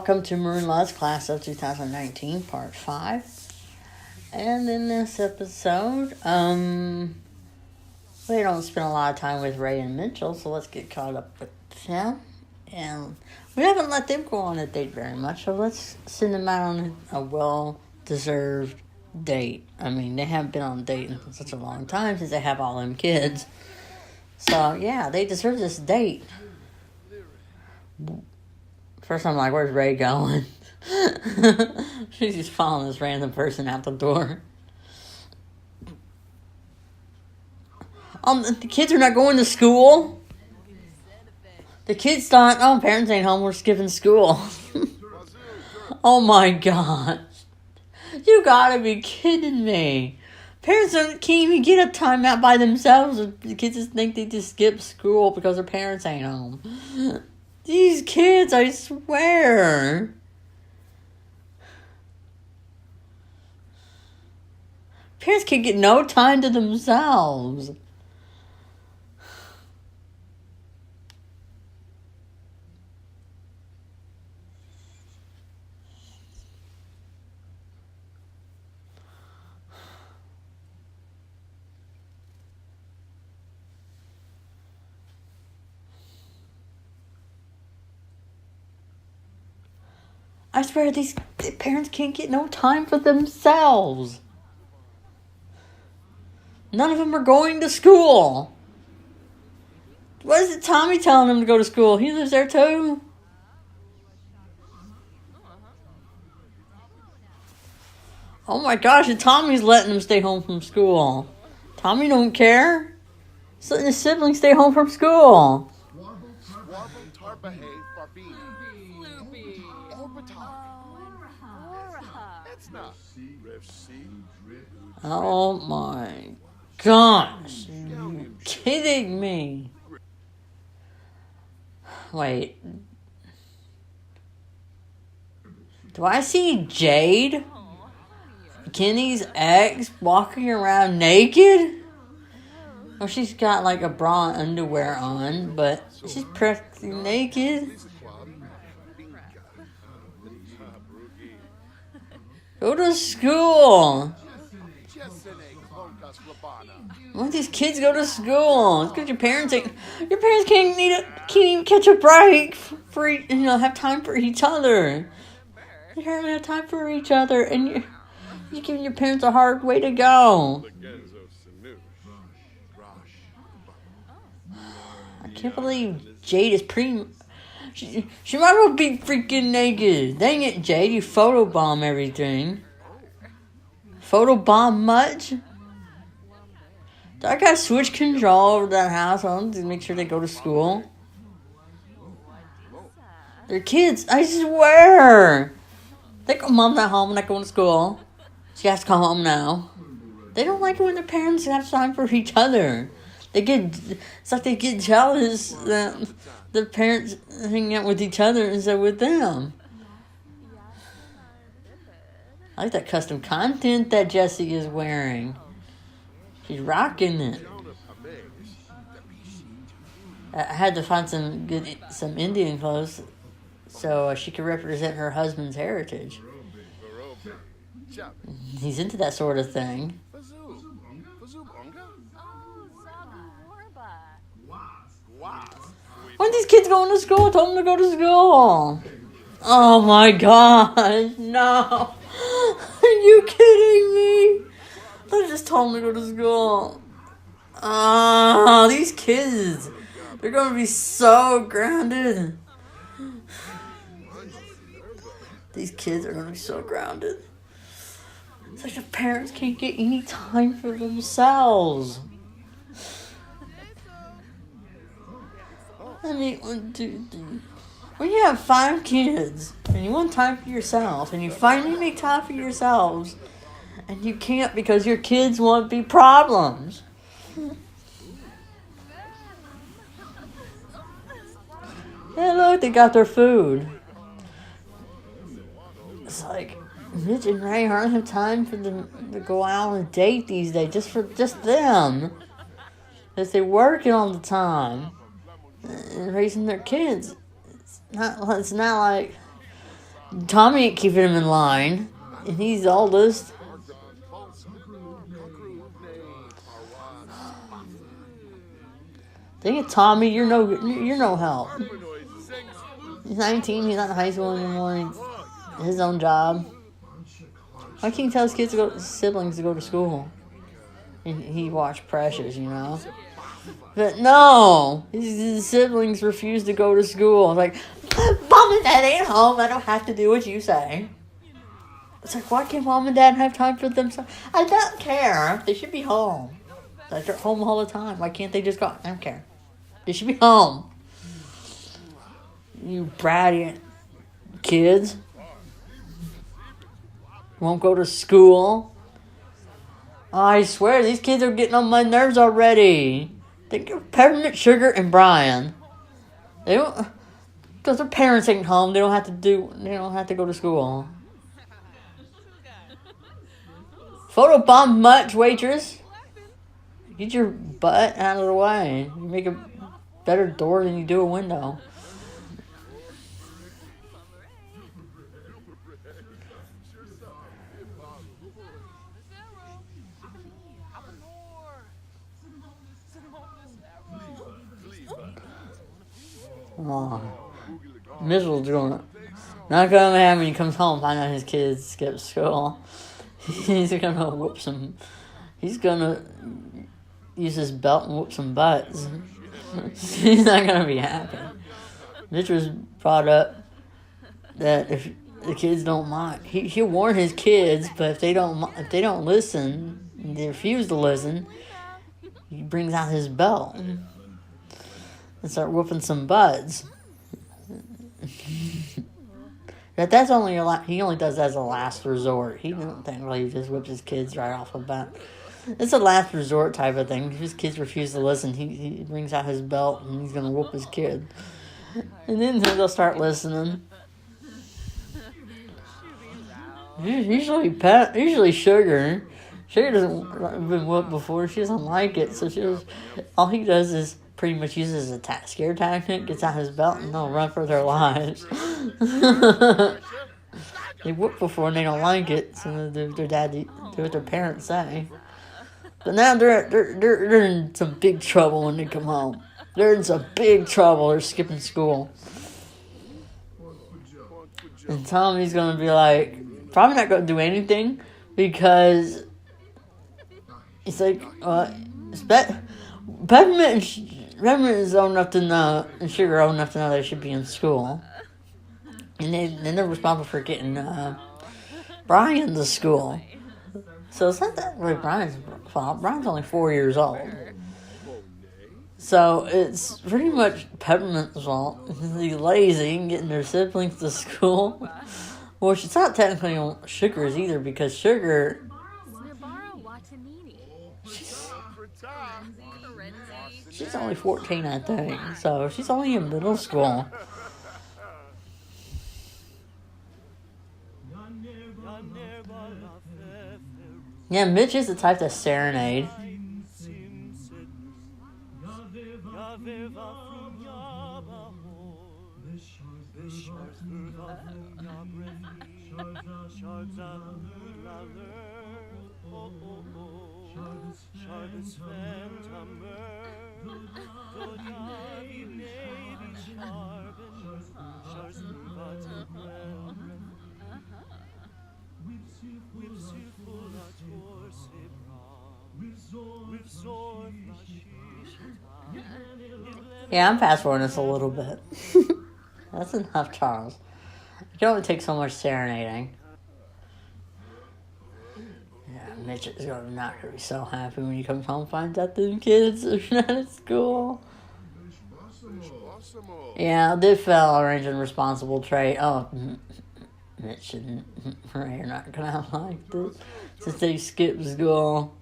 Welcome to Maroon Love's Class of 2019, Part 5. And in this episode, we don't spend a lot of time with Ray and Mitchell, so let's get caught up with them. And we haven't let them go on a date very much, so let's send them out on a well-deserved date. I mean, they haven't been on a date in such a long time since they have all them kids. So, yeah, they deserve this date. First, I'm like, where's Ray going? She's just following this random person out the door. The kids are not going to school. The kids thought, parents ain't home, we're skipping school. Oh my gosh. You gotta be kidding me. Parents can't even get a timeout by themselves. The kids just think they just skip school because their parents ain't home. These kids, I swear. Parents can get no time to themselves. I swear these parents can't get no time for themselves. None of them are going to school. What is it Tommy telling them to go to school? He lives there too? Oh my gosh, and Tommy's letting them stay home from school. Tommy don't care. He's letting his siblings stay home from school. Oh my gosh. Are you kidding me? Wait. Do I see Jade, Kenny's ex, walking around naked? Well, she's got like a bra and underwear on, but she's practically naked. Go to school. Why don't these kids go to school? It's because your parents can't even catch a break for have time for each other. You don't have time for each other, and you're giving your parents a hard way to go. I can't believe Jade is pretty. She might as well be freaking naked. Dang it, Jade, you photobomb everything. Photobomb much? Do I gotta switch control over that household to make sure they go to school? They're kids, I swear. They go, Mom's not home, I'm not going to school. She has to come home now. They don't like it when their parents have time for each other. It's like they get jealous that the parents hang out with each other instead of with them. I like that custom content that Jessie is wearing. She's rocking it. I had to find some Indian clothes so she could represent her husband's heritage. He's into that sort of thing. When these kids going to school? I told them to go to school. Oh my gosh, no. Are you kidding me? I just told them to go to school. Oh, these kids. They're going to be so grounded. These kids are going to be so grounded. It's like the parents can't get any time for themselves. I mean, when you have 5 kids and you want time for yourself and you finally make time for yourselves and you can't because your kids want to be problems. Hey, look, they got their food. It's like Mitch and Ray hardly have time for them to go out on a date these days, just them. Because they're working all the time and raising their kids. It's not like Tommy ain't keeping him in line, and he's the oldest. Dang it, Tommy, you're no help. He's 19. He's not in high school anymore. He's his own job. Why can't he tell his siblings to go to school? And he watched Precious, But no, his siblings refuse to go to school. It's like, Mom and Dad ain't home. I don't have to do what you say. It's like, why can't Mom and Dad have time for themselves? I don't care. They should be home. Like, they're home all the time. Why can't they just go? I don't care. They should be home. You bratty kids. Won't go to school. I swear, these kids are getting on my nerves already. Think of Peppermint, Sugar, and Brian. They don't, because their parents ain't home. They don't have to go to school. Photobomb much, waitress. Get your butt out of the way. You make a better door than you do a window. Oh, Mitchell's not gonna have when he comes home find out his kids skip school. He's gonna whoop some. He's gonna use his belt and whoop some butts. He's not gonna be happy. Mitch was brought up that if the kids don't mind, he'll warn his kids, but if they don't listen, they refuse to listen, he brings out his belt and start whooping some butts. That's only he only does that as a last resort. He don't think really he just whips his kids right off the bat. It's a last resort type of thing. If his kids refuse to listen, he brings out his belt and he's gonna whoop his kid. And then they'll start listening. Usually Sugar. Sugar doesn't been whooped before. She doesn't like it, so all he does is pretty much uses a scare tactic, gets out his belt, and they'll run for their lives. They whoop before and they don't like it, so their dad do what their parents say. But now they're in some big trouble when they come home. They're in some big trouble. They're skipping school. And Tommy's going to be like, probably not going to do anything because it's like, Peppermint is old enough to know, and Sugar old enough to know they should be in school. And they're responsible for getting Brian to school. So it's not that really Brian's fault. Brian's only 4 years old. So it's pretty much Peppermint's fault. He's lazy and getting their siblings to school. Which it's not technically on Sugar's either because Sugar... She's only 14, I think. So she's only in middle school. Yeah, Mitch is the type to serenade. Yeah, I'm fast forwarding this a little bit. That's enough, Charles. You can only take so much serenading. Yeah, Mitch is not going to be so happy when he comes home and finds out the kids are not at school. Yeah, they fell orange and responsible trait. Oh, Mitch and Ray are not going to like this since they skipped school.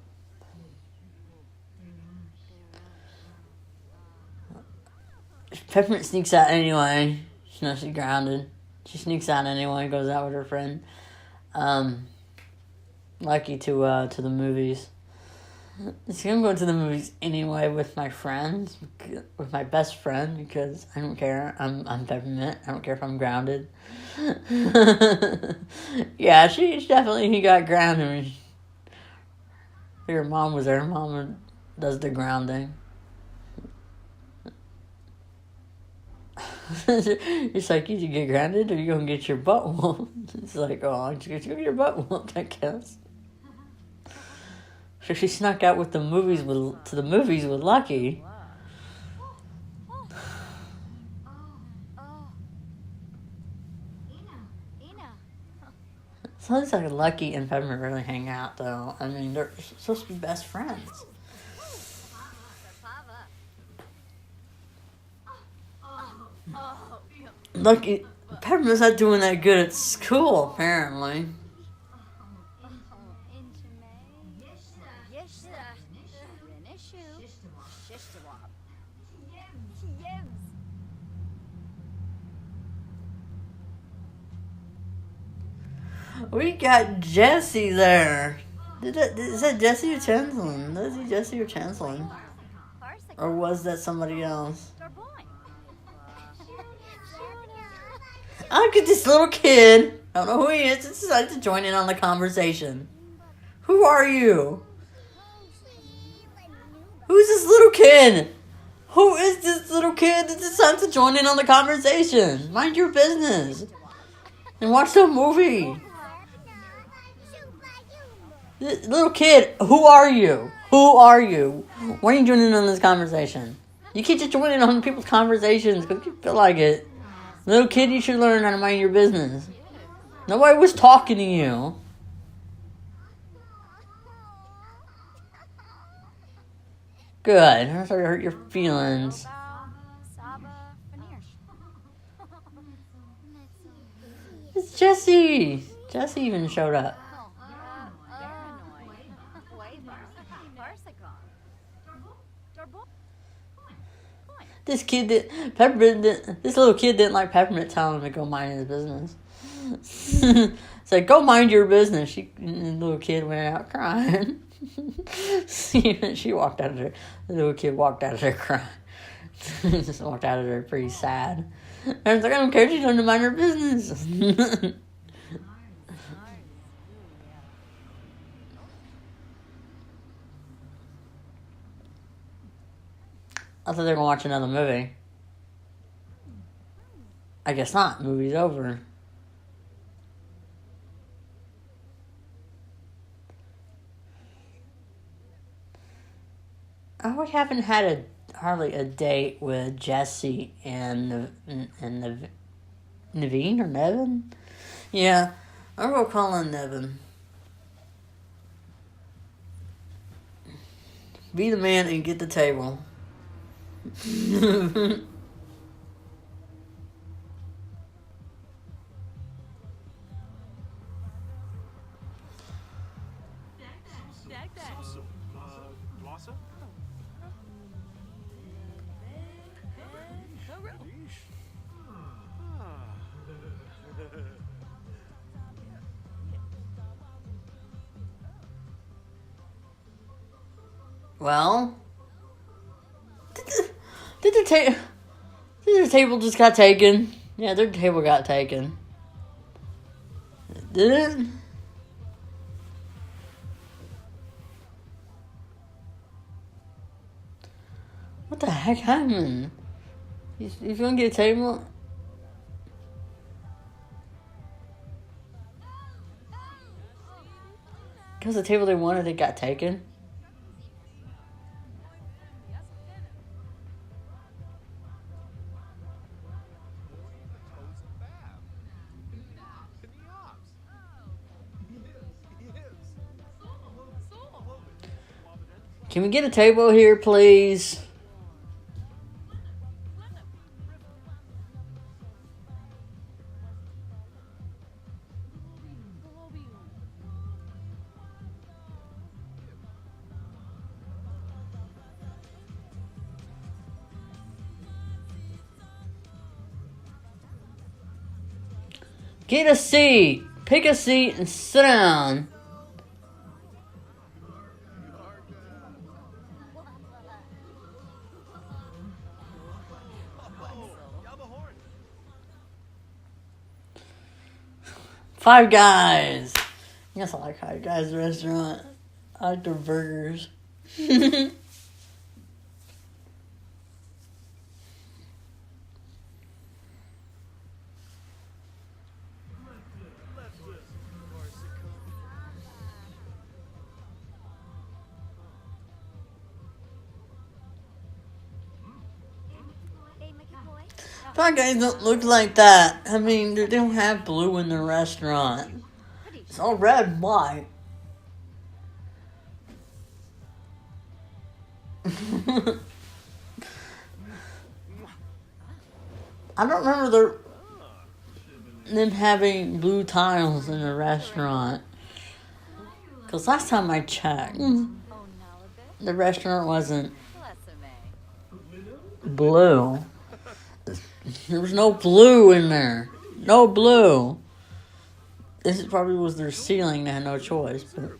Peppermint sneaks out anyway. She knows she's grounded. She sneaks out anyway, goes out with her friend Lucky to the movies. See, I'm going to the movies anyway with my friends, with my best friend, because I don't care. I'm Peppermint. I don't care if I'm grounded. Yeah, she definitely he got grounded. Her mom was there. Her mom does the grounding. It's like, you get grounded or you gonna get your butt whooped? It's like, oh, I'm just gonna get your butt whooped, I guess. So she snuck out to the movies with Lucky. Sounds like Lucky and Peppermint really hang out, though. I mean, they're supposed to be best friends. Lucky, Peppermint's not doing that good at school, apparently. We got Jessie there. Is that Jessie or Chanceling? Is it Jessie or Chanceling? Or was that somebody else? Look at this little kid. I don't know who he is. He decided to join in on the conversation. Who are you? Who's this little kid? Who is this little kid that decided to join in on the conversation? Mind your business. And watch the movie. Little kid, who are you? Who are you? Why are you joining in on this conversation? You can't just join in on people's conversations because you feel like it. Little kid, you should learn how to mind your business. Nobody was talking to you. Good. I'm sorry to hurt your feelings. It's Jessie. Jessie even showed up. This little kid didn't like Peppermint telling him to go mind his business. It's like, go mind your business. The little kid went out crying. She walked out of there. The little kid walked out of there crying. Just walked out of there pretty sad. And I was like, I don't care. She's trying to mind her business. I thought they were going to watch another movie. I guess not. Movie's over. Oh, we haven't had hardly a date with Jessie and Naveen or Nevin. Yeah, I'm going to call him Nevin. Be the man and get the table. Well, did the table just got taken? Yeah, their table got taken. Did it? What the heck happened? You gonna get a table? Because the table they wanted, it got taken? Can we get a table here, please? Get a seat. Pick a seat and sit down. Five Guys. Yes, I like Five Guys restaurant. I like their burgers. Five Guys don't look like that. I mean, they don't have blue in the restaurant. It's all red and white. I don't remember them having blue tiles in the restaurant. Because last time I checked, the restaurant wasn't blue. There was no blue in there. No blue. This probably was their ceiling. They had no choice. But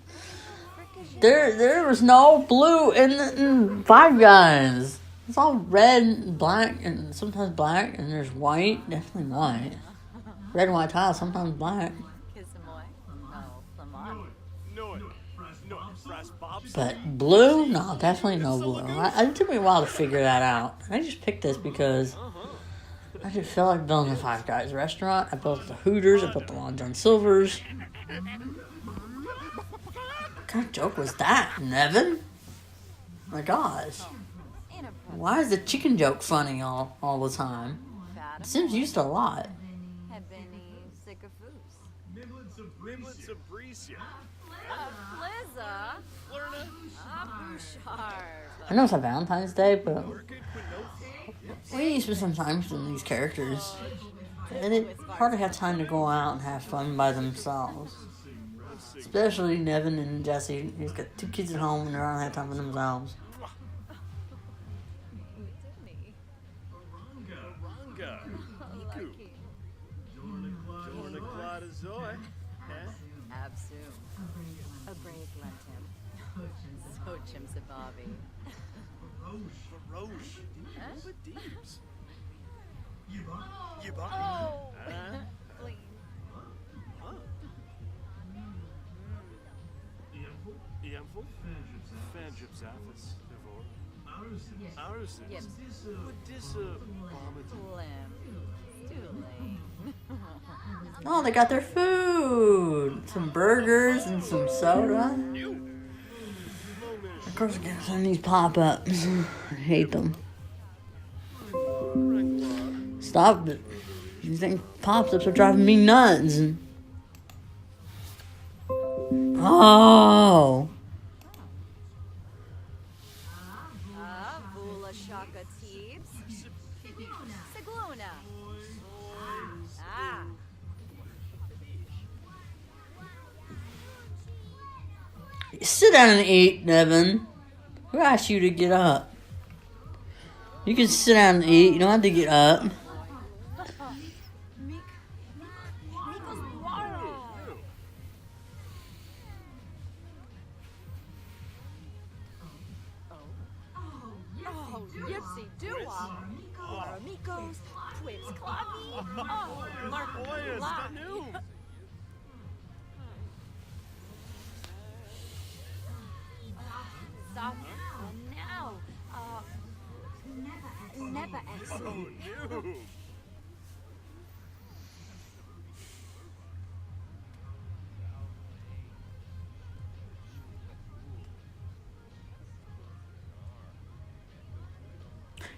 there was no blue in Five Guys. It's all red and black and sometimes black. And there's white. Definitely white. Red and white tiles. Sometimes black. But blue? No, definitely no blue. It took me a while to figure that out. I just picked this because I just felt like building a Five Guys restaurant. I built the Hooters. I built the Long John Silver's. What kind of joke was that, Nevin? My gosh. Why is the chicken joke funny all the time? It seems used a lot. I know it's a Valentine's Day, but we need to spend some time with these characters. And it's hard to have time to go out and have fun by themselves. Especially Nevin and Jessie. He's got two kids at home and they don't have time for themselves. Oh, they got their food. Some burgers and some soda. Of course, I got some of these pop-ups. I hate them. Stop it. These things pop-ups are driving me nuts. Oh. Sit down and eat, Nevin. Who asked you to get up? You can sit down and eat. You don't have to get up.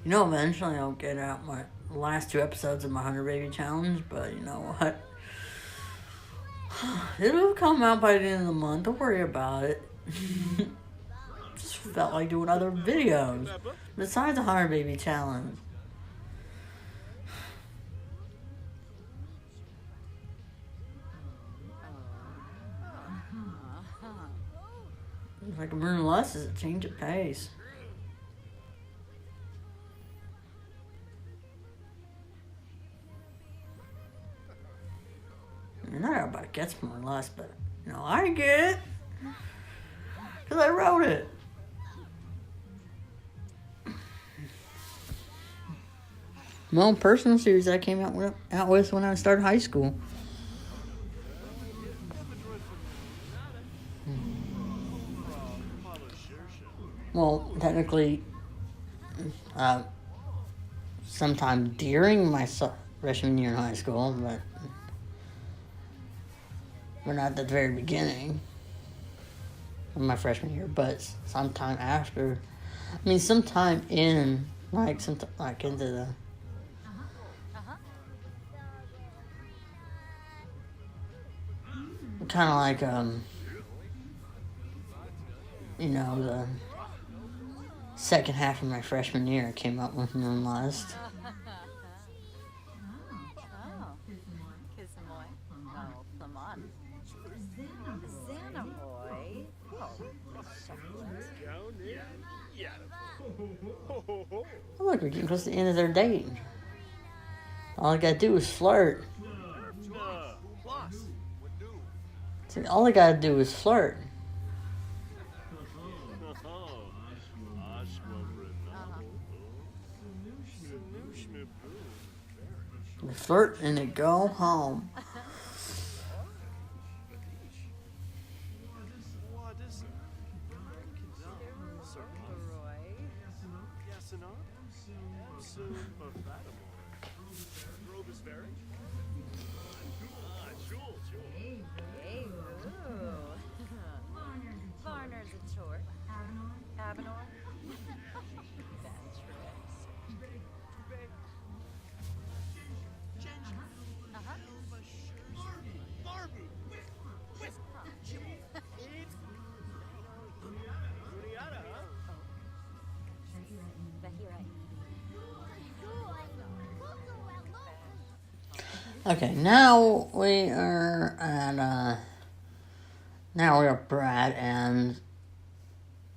You know, eventually I'll get out my last 2 episodes of my 100 Baby Challenge, but you know what? It'll come out by the end of the month. Don't worry about it. Just felt like doing other videos besides the 100 Baby Challenge. It's like Maroon Less is a change of pace. I mean, not everybody gets more or less, but, you know, I get it. Because I wrote it. My own personal series I came out with when I started high school. well, technically, sometime during my freshman year in high school, but not at the very beginning of my freshman year, but sometime after. I mean, sometime in, into the kind of like, the second half of my freshman year, I came up with Maroon Lust. Oh, look, we're getting close to the end of their date. All I gotta do is flirt. See, all I gotta do is flirt. We flirt and then go home. Okay, now we are Brad and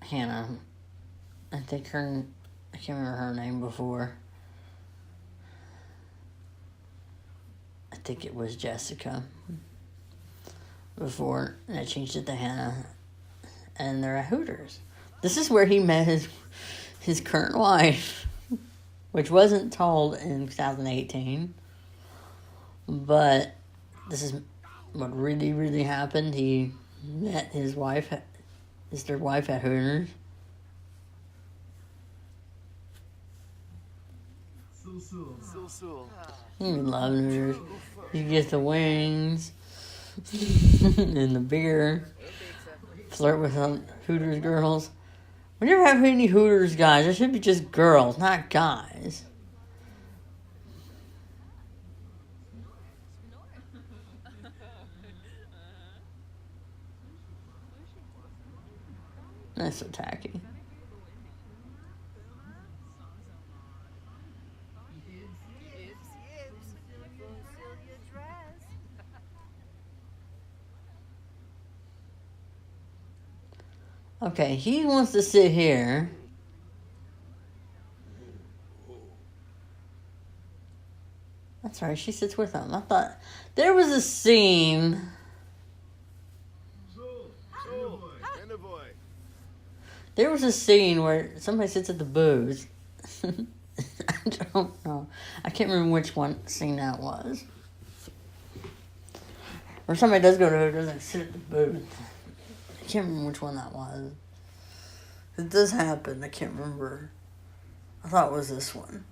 Hannah. I can't remember her name before. I think it was Jessica before, and I changed it to Hannah, and they're at Hooters. This is where he met his current wife, which wasn't told in 2018. But this is what really, really happened. He met his wife, their wife at Hooters. You love Hooters. You get the wings and the beer. Flirt with some Hooters girls. We never have any Hooters guys. There should be just girls, not guys. That's so tacky. Okay, he wants to sit here. That's right, she sits with him. I thought there was a scene. There was a scene where somebody sits at the booth. I don't know. I can't remember which one scene that was. Or somebody does go to Hooters and sit at the booth. I can't remember which one that was. It does happen. I can't remember. I thought it was this one.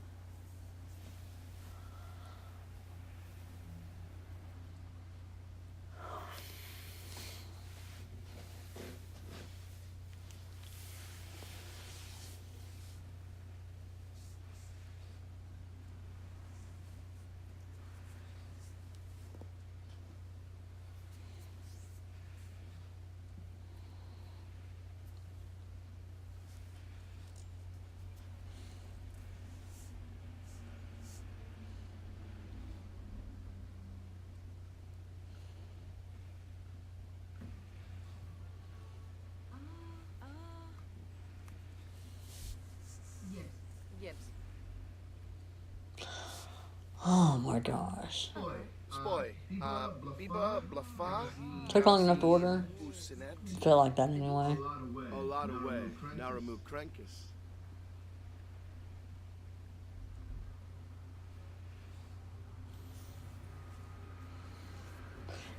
Oh my gosh. Took long enough to order. Felt like that anyway.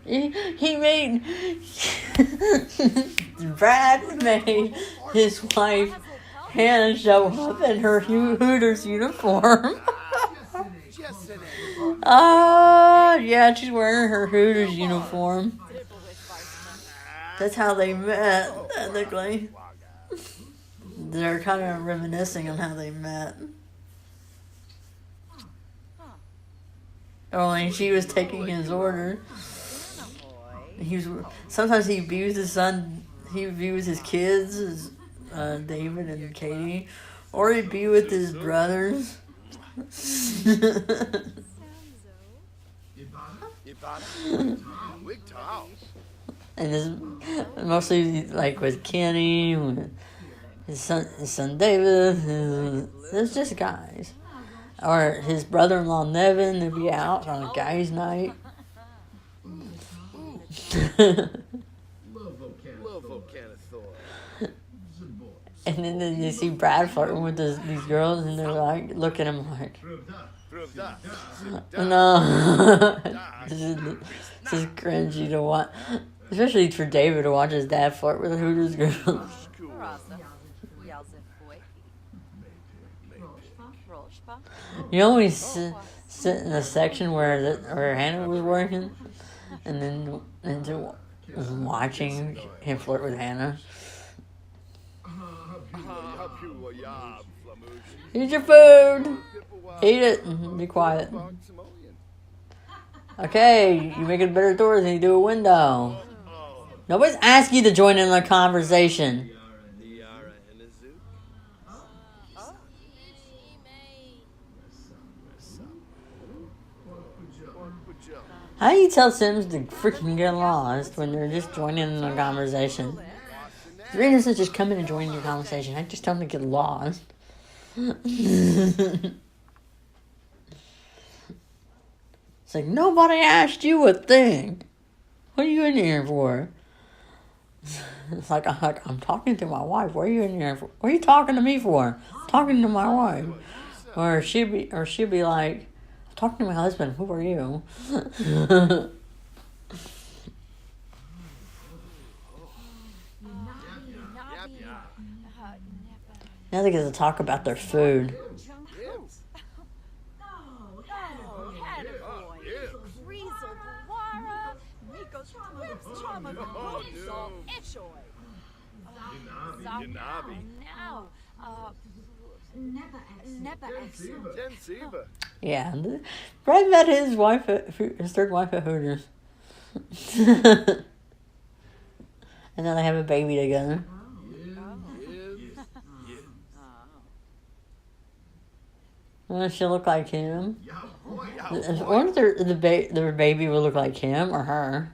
He made Brad made his wife Hannah show up in her Hooters uniform. Yeah, she's wearing her Hooters uniform. That's how they met, technically. They're kind of reminiscing on how they met. Only she was taking his order. Sometimes he'd be with his son. He would be with his kids, David and Katie, or he'd be with his brothers. And mostly like with Kenny, with his son David. It's just guys. Or his brother-in-law Nevin would be out on a guys' night. And then you see Brad flirting with these girls, and they're like, look at him like, no. This is cringy to watch, especially for David to watch his dad flirt with the Hooters girls. You always sit in a section where Hannah was working, and then watching him flirt with Hannah. Eat your food. Eat it and be quiet. Okay, you make it better doors and you do a window. Nobody's asking you to join in the conversation. How do you tell Sims to freaking get lost when they're just joining in the conversation? If you're innocent, just come in and join your conversation. I just tell them to get lost. It's like, nobody asked you a thing. What are you in here for? It's like I'm talking to my wife. What are you in here for? What are you talking to me for? I'm talking to my wife. Or she'll be like, I'm talking to my husband. Who are you? Now they get to talk about their food. Yeah, Brad met his third wife at Hooters. And now they have a baby together. She'll look like him. I wonder if their baby will look like him or her.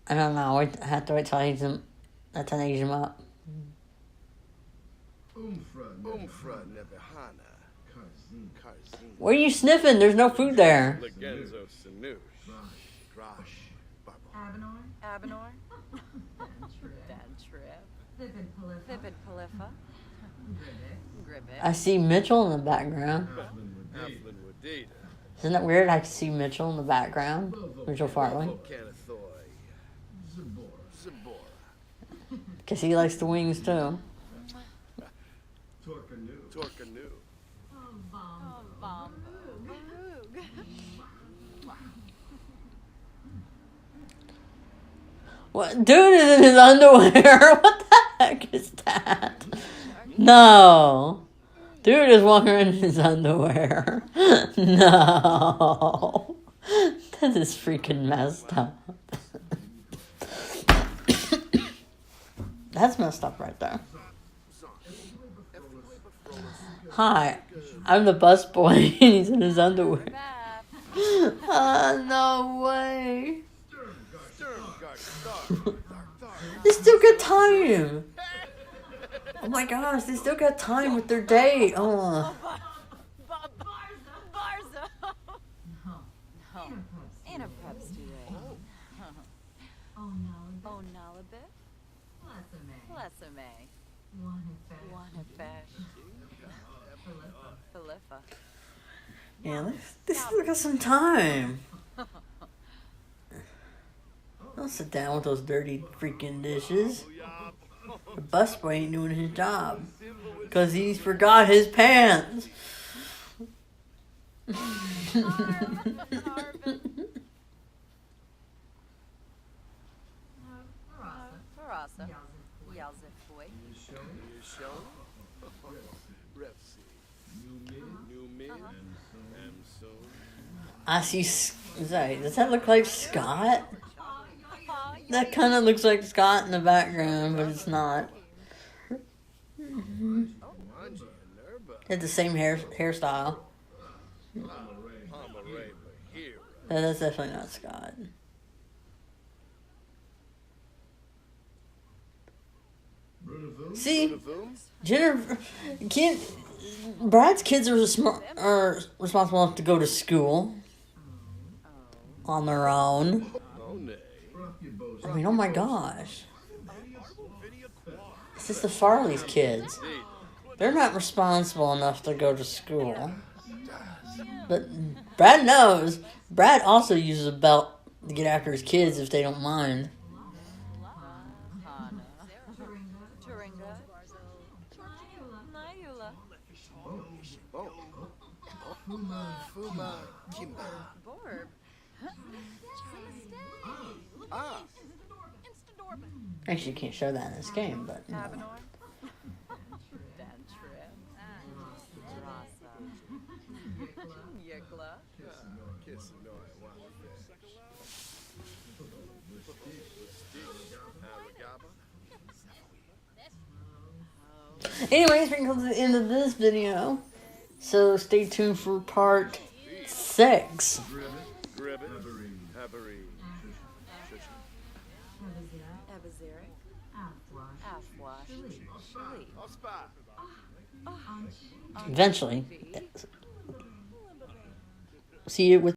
I don't know. I have to wait till I age him up. What are you sniffing? There's no food there. Abinor. Bad trip. I see Mitchell in the background. Isn't that weird? I can see Mitchell in the background. Mitchell Farley. Because he likes the wings too. What? Dude is in his underwear. What the heck is that? No. Dude is walking around in his underwear. No. That is freaking messed up. That's messed up right there. Hi, I'm the busboy and he's in his underwear. No way. They still got time. Oh my gosh, they still got time with their date. Oh. Yeah, they still got some time. Don't sit down with those dirty freaking dishes. The busboy ain't doing his job. Because he forgot his pants. Marasa. Yalzifui. I see. Sorry, does that look like Scott? That kind of looks like Scott in the background, but it's not. Had the same hairstyle. That's definitely not Scott. See, Jennifer, Brad's kids are responsible enough to go to school on their own. I mean, oh my gosh. It's just the Farley's kids. They're not responsible enough to go to school. But Brad knows. Brad also uses a belt to get after his kids if they don't mind. Actually, you can't show that in this game, but you know. Anyways, we're going to the end of this video. So stay tuned for part 6. Eventually. See you with